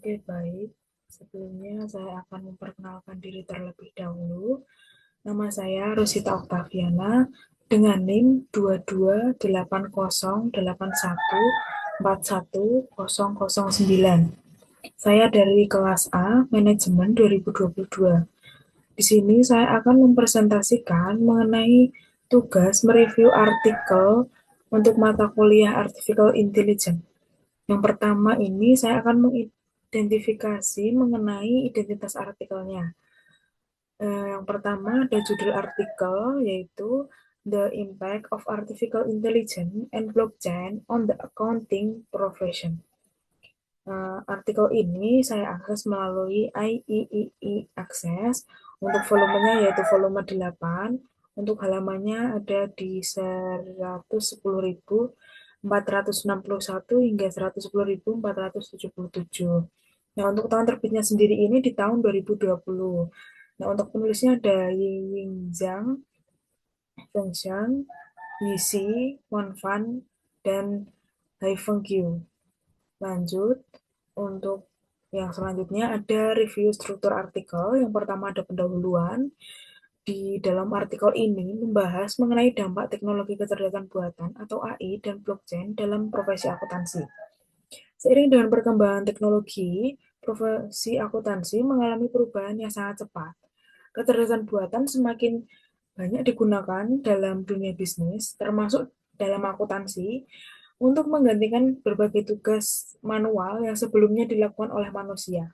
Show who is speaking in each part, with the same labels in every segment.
Speaker 1: Oke, baik. Sebelumnya saya akan memperkenalkan diri terlebih dahulu. Nama saya Rosita Oktaviana dengan NIM 22881814109. Saya dari kelas A, Manajemen 2022. Di sini saya akan mempresentasikan mengenai tugas mereview artikel untuk mata kuliah Artificial Intelligence. Yang pertama ini saya akan mengidentifikasi mengenai identitas artikelnya. Yang pertama ada judul artikel yaitu The Impact of Artificial Intelligence and Blockchain on the Accounting Profession. Artikel ini saya akses melalui IEEE Access. Untuk volumenya yaitu volume 8. Untuk halamannya ada di 110.461 hingga 110.477. Nah, untuk tahun terbitnya sendiri ini di tahun 2020. Nah, untuk penulisnya ada Ying Zhang, Feng Xiang, Yixi, Wanfan, dan Haifeng Qiu. Lanjut, untuk yang selanjutnya ada review struktur artikel. Yang pertama ada pendahuluan. Di dalam artikel ini membahas mengenai dampak teknologi kecerdasan buatan atau AI dan blockchain dalam profesi akuntansi. Seiring dengan perkembangan teknologi, profesi akuntansi mengalami perubahan yang sangat cepat. Kecerdasan buatan semakin banyak digunakan dalam dunia bisnis, termasuk dalam akuntansi, untuk menggantikan berbagai tugas manual yang sebelumnya dilakukan oleh manusia.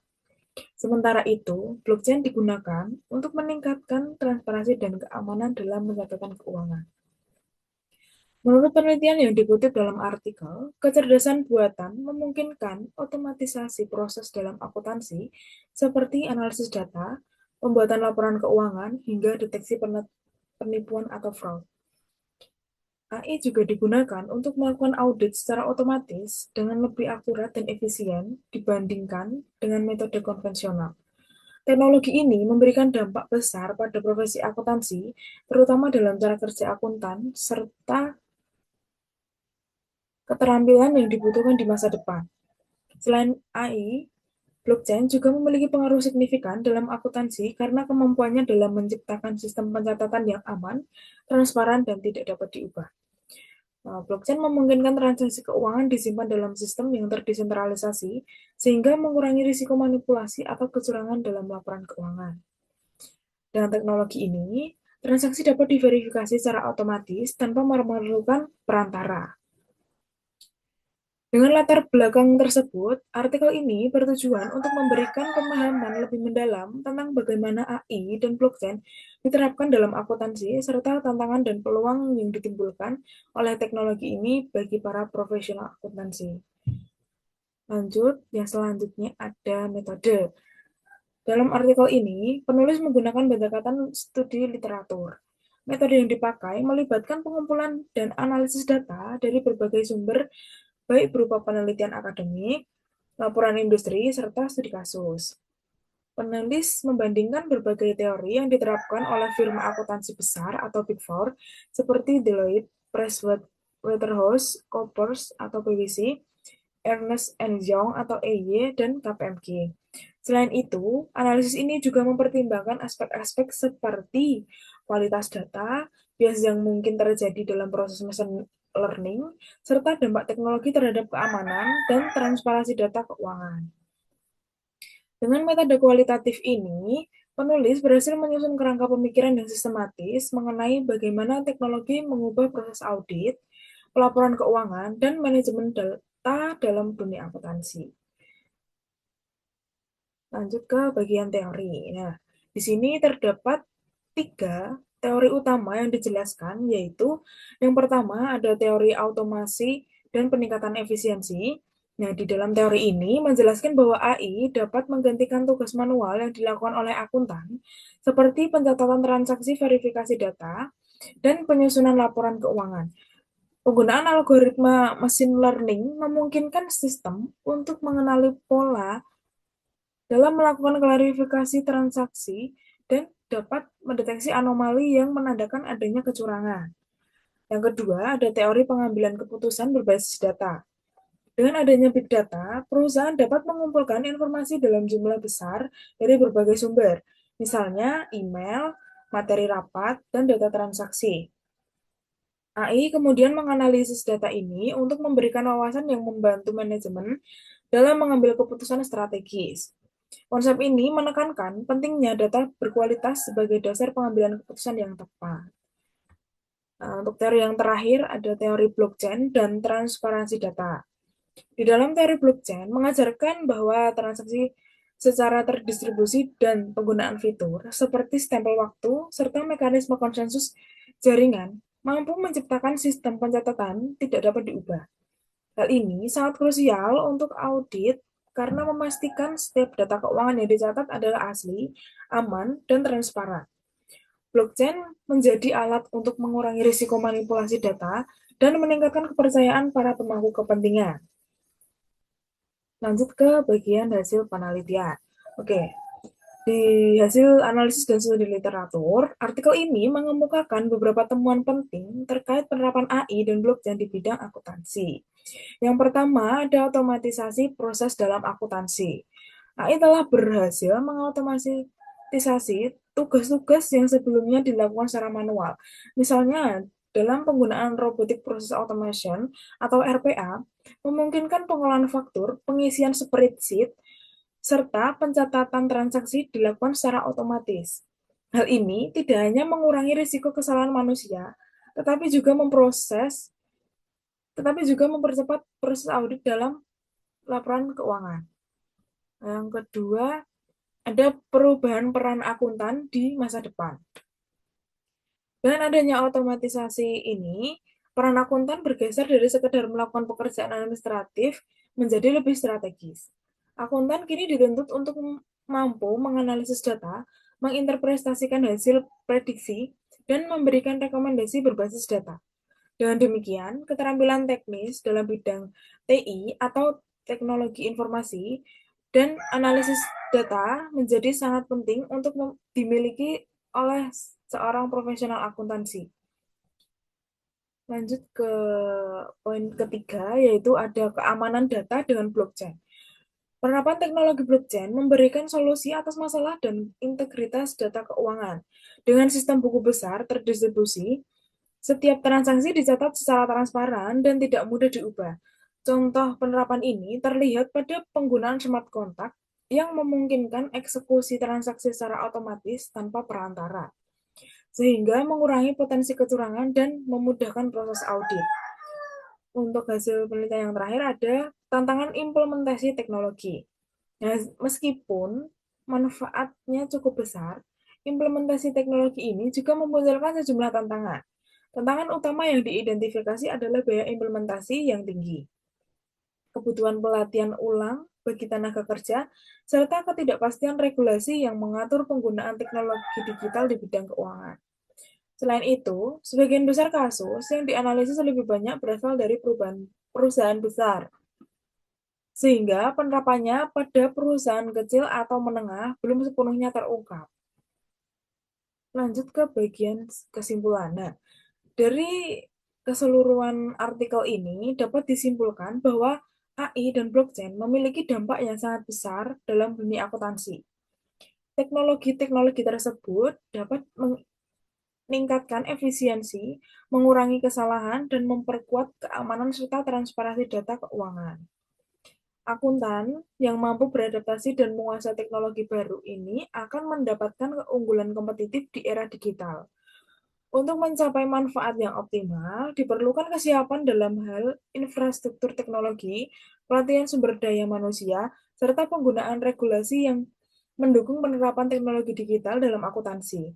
Speaker 1: Sementara itu, blockchain digunakan untuk meningkatkan transparansi dan keamanan dalam mencatatkan keuangan. Menurut penelitian yang dikutip dalam artikel, kecerdasan buatan memungkinkan otomatisasi proses dalam akuntansi seperti analisis data, pembuatan laporan keuangan, hingga deteksi penipuan atau fraud. AI juga digunakan untuk melakukan audit secara otomatis dengan lebih akurat dan efisien dibandingkan dengan metode konvensional. Teknologi ini memberikan dampak besar pada profesi akuntansi, terutama dalam cara kerja akuntan, serta keterampilan yang dibutuhkan di masa depan. Selain AI, blockchain juga memiliki pengaruh signifikan dalam akuntansi karena kemampuannya dalam menciptakan sistem pencatatan yang aman, transparan, dan tidak dapat diubah. Blockchain memungkinkan transaksi keuangan disimpan dalam sistem yang terdesentralisasi, sehingga mengurangi risiko manipulasi atau kecurangan dalam laporan keuangan. Dengan teknologi ini, transaksi dapat diverifikasi secara otomatis tanpa memerlukan perantara. Dengan latar belakang tersebut, artikel ini bertujuan untuk memberikan pemahaman lebih mendalam tentang bagaimana AI dan blockchain diterapkan dalam akuntansi, serta tantangan dan peluang yang ditimbulkan oleh teknologi ini bagi para profesional akuntansi. Lanjut, yang selanjutnya ada metode. Dalam artikel ini, penulis menggunakan pendekatan studi literatur. Metode yang dipakai melibatkan pengumpulan dan analisis data dari berbagai sumber, baik berupa penelitian akademik, laporan industri, serta studi kasus. Penulis membandingkan berbagai teori yang diterapkan oleh firma akuntansi besar atau Big Four, seperti Deloitte, Pricewaterhouse Coopers atau PwC, Ernst Young atau EY, dan KPMG. Selain itu, analisis ini juga mempertimbangkan aspek-aspek seperti kualitas data, bias yang mungkin terjadi dalam proses machine learning, serta dampak teknologi terhadap keamanan dan transparansi data keuangan. Dengan metode kualitatif ini, penulis berhasil menyusun kerangka pemikiran yang sistematis mengenai bagaimana teknologi mengubah proses audit, pelaporan keuangan, dan manajemen data dalam dunia akuntansi. Lanjut ke bagian teori. Nah, di sini terdapat 3 teori utama yang dijelaskan, yaitu yang pertama ada teori automasi dan peningkatan efisiensi. Nah, di dalam teori ini menjelaskan bahwa AI dapat menggantikan tugas manual yang dilakukan oleh akuntan, seperti pencatatan transaksi, verifikasi data, dan penyusunan laporan keuangan. Penggunaan algoritma machine learning memungkinkan sistem untuk mengenali pola dalam melakukan klarifikasi transaksi dan dapat mendeteksi anomali yang menandakan adanya kecurangan. Yang kedua, ada teori pengambilan keputusan berbasis data. Dengan adanya big data, perusahaan dapat mengumpulkan informasi dalam jumlah besar dari berbagai sumber, misalnya email, materi rapat, dan data transaksi. AI kemudian menganalisis data ini untuk memberikan wawasan yang membantu manajemen dalam mengambil keputusan strategis. Konsep ini menekankan pentingnya data berkualitas sebagai dasar pengambilan keputusan yang tepat. Nah, untuk teori yang terakhir ada teori blockchain dan transparansi data. Di dalam teori blockchain mengajarkan bahwa transaksi secara terdistribusi dan penggunaan fitur seperti stempel waktu serta mekanisme konsensus jaringan mampu menciptakan sistem pencatatan tidak dapat diubah. Hal ini sangat krusial untuk audit karena memastikan setiap data keuangan yang dicatat adalah asli, aman, dan transparan. Blockchain menjadi alat untuk mengurangi risiko manipulasi data dan meningkatkan kepercayaan para pemangku kepentingan. Lanjut ke bagian hasil penelitian. Oke, di hasil analisis dan studi literatur, artikel ini mengemukakan beberapa temuan penting terkait penerapan AI dan blockchain di bidang akuntansi. Yang pertama, ada otomatisasi proses dalam akuntansi. AI telah berhasil mengotomatisasi tugas-tugas yang sebelumnya dilakukan secara manual. Misalnya, dalam penggunaan robotic process automation atau RPA, memungkinkan pengolahan faktur, pengisian spreadsheet, serta pencatatan transaksi dilakukan secara otomatis. Hal ini tidak hanya mengurangi risiko kesalahan manusia, tetapi juga mempercepat proses audit dalam laporan keuangan. Yang kedua, ada perubahan peran akuntan di masa depan. Dengan adanya otomatisasi ini, peran akuntan bergeser dari sekedar melakukan pekerjaan administratif menjadi lebih strategis. Akuntan kini dituntut untuk mampu menganalisis data, menginterpretasikan hasil prediksi, dan memberikan rekomendasi berbasis data. Dengan demikian, keterampilan teknis dalam bidang TI atau teknologi informasi dan analisis data menjadi sangat penting untuk dimiliki oleh seorang profesional akuntansi. Lanjut ke poin ketiga, yaitu ada keamanan data dengan blockchain. Penerapan teknologi blockchain memberikan solusi atas masalah dan integritas data keuangan. Dengan sistem buku besar terdistribusi, setiap transaksi dicatat secara transparan dan tidak mudah diubah. Contoh penerapan ini terlihat pada penggunaan smart contract yang memungkinkan eksekusi transaksi secara otomatis tanpa perantara, sehingga mengurangi potensi kecurangan dan memudahkan proses audit. Untuk hasil penelitian yang terakhir ada tantangan implementasi teknologi. Nah, meskipun manfaatnya cukup besar, implementasi teknologi ini juga memunculkan sejumlah tantangan. Tantangan utama yang diidentifikasi adalah biaya implementasi yang tinggi, kebutuhan pelatihan ulang bagi tenaga kerja, serta ketidakpastian regulasi yang mengatur penggunaan teknologi digital di bidang keuangan. Selain itu, sebagian besar kasus yang dianalisis lebih banyak berasal dari perusahaan besar, sehingga penerapannya pada perusahaan kecil atau menengah belum sepenuhnya terungkap. Lanjut ke bagian kesimpulan. Nah, dari keseluruhan artikel ini dapat disimpulkan bahwa AI dan blockchain memiliki dampak yang sangat besar dalam dunia akuntansi. Teknologi-teknologi tersebut dapat meningkatkan efisiensi, mengurangi kesalahan, dan memperkuat keamanan serta transparansi data keuangan. Akuntan yang mampu beradaptasi dan menguasai teknologi baru ini akan mendapatkan keunggulan kompetitif di era digital. Untuk mencapai manfaat yang optimal, diperlukan kesiapan dalam hal infrastruktur teknologi, pelatihan sumber daya manusia, serta penggunaan regulasi yang mendukung penerapan teknologi digital dalam akuntansi.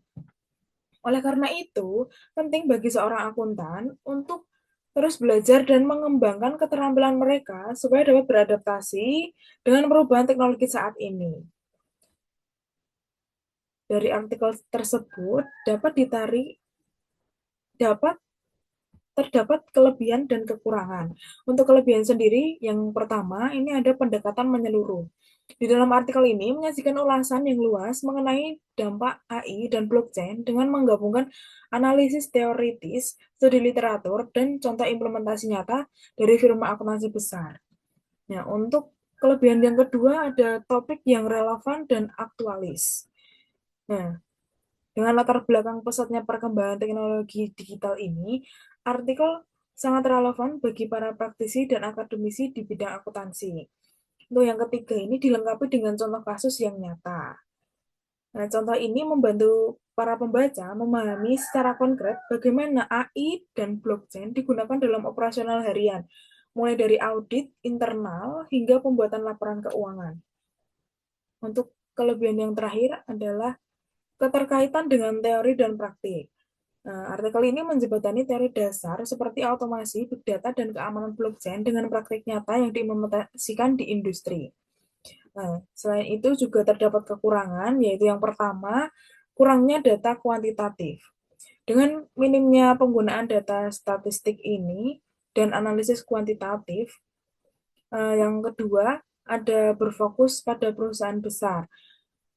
Speaker 1: Oleh karena itu, penting bagi seorang akuntan untuk terus belajar dan mengembangkan keterampilan mereka supaya dapat beradaptasi dengan perubahan teknologi saat ini. Dari artikel tersebut dapat terdapat kelebihan dan kekurangan. Untuk kelebihan sendiri, yang pertama ini ada pendekatan menyeluruh. Di dalam artikel ini menyajikan ulasan yang luas mengenai dampak AI dan blockchain dengan menggabungkan analisis teoritis, studi literatur, dan contoh implementasi nyata dari firma akuntansi besar. Nah, untuk kelebihan yang kedua ada topik yang relevan dan aktualis. Nah, dengan latar belakang pesatnya perkembangan teknologi digital ini, artikel sangat relevan bagi para praktisi dan akademisi di bidang akuntansi. Untuk yang ketiga ini dilengkapi dengan contoh kasus yang nyata. Nah, contoh ini membantu para pembaca memahami secara konkret bagaimana AI dan blockchain digunakan dalam operasional harian, mulai dari audit internal hingga pembuatan laporan keuangan. Untuk kelebihan yang terakhir adalah keterkaitan dengan teori dan praktik. Nah, artikel ini menjembatani teori dasar seperti otomasi, big data, dan keamanan blockchain dengan praktik nyata yang diimplementasikan di industri. Nah, selain itu juga terdapat kekurangan, yaitu yang pertama, kurangnya data kuantitatif. Dengan minimnya penggunaan data statistik ini dan analisis kuantitatif, yang kedua ada berfokus pada perusahaan besar.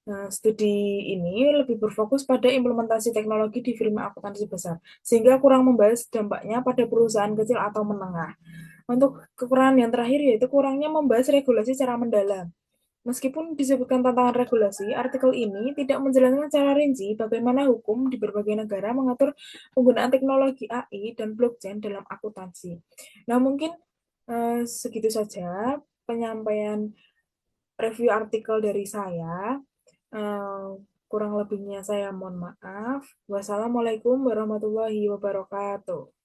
Speaker 1: Nah, studi ini lebih berfokus pada implementasi teknologi di firma akuntansi besar, sehingga kurang membahas dampaknya pada perusahaan kecil atau menengah. Untuk kekurangan yang terakhir yaitu kurangnya membahas regulasi secara mendalam. Meskipun disebutkan tantangan regulasi, artikel ini tidak menjelaskan secara rinci bagaimana hukum di berbagai negara mengatur penggunaan teknologi AI dan blockchain dalam akuntansi. Nah, mungkin segitu saja penyampaian review artikel dari saya. Eh, Kurang lebihnya saya mohon maaf. Wassalamualaikum warahmatullahi wabarakatuh.